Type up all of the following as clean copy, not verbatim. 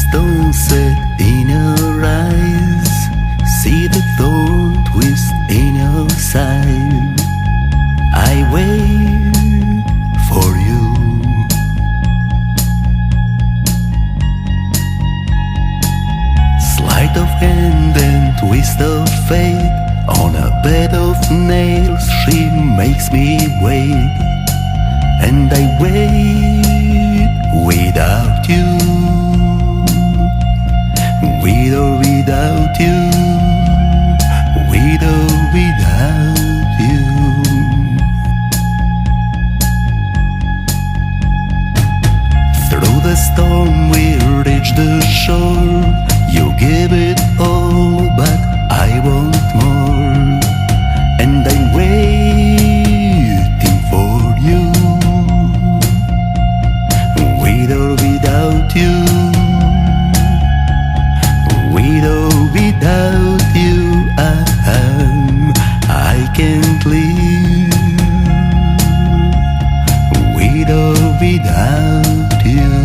stone set in your eyes, see the thorn twist in your side. I wait for you. Sleight of hand and twist of fate, on a bed of nails she makes me wait. And I wait without you, with or without you, with or without you. Through the storm we reach the shore. You give it all, but I want more. And I'm waiting for you, with or without you, with or without you. I can't live with or without you.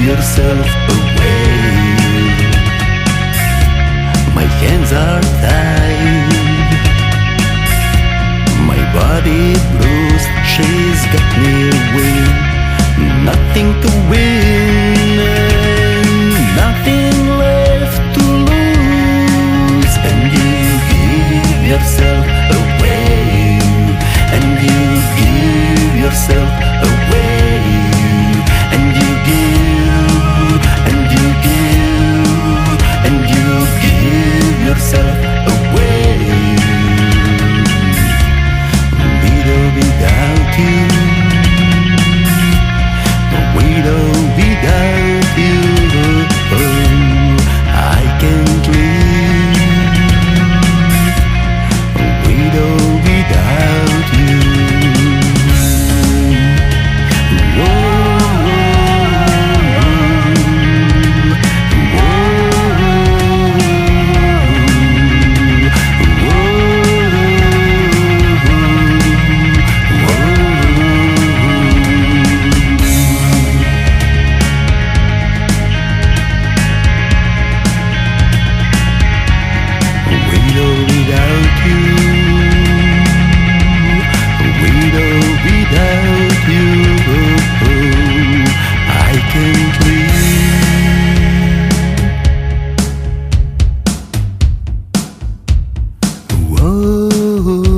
Yourself away. My hands are tied, my body bruised. She's got me weak, nothing to win and nothing left to lose. And you give yourself away, and you give yourself away, and you yourself away, with or without you, with or without you. I can't live with or without you. Oh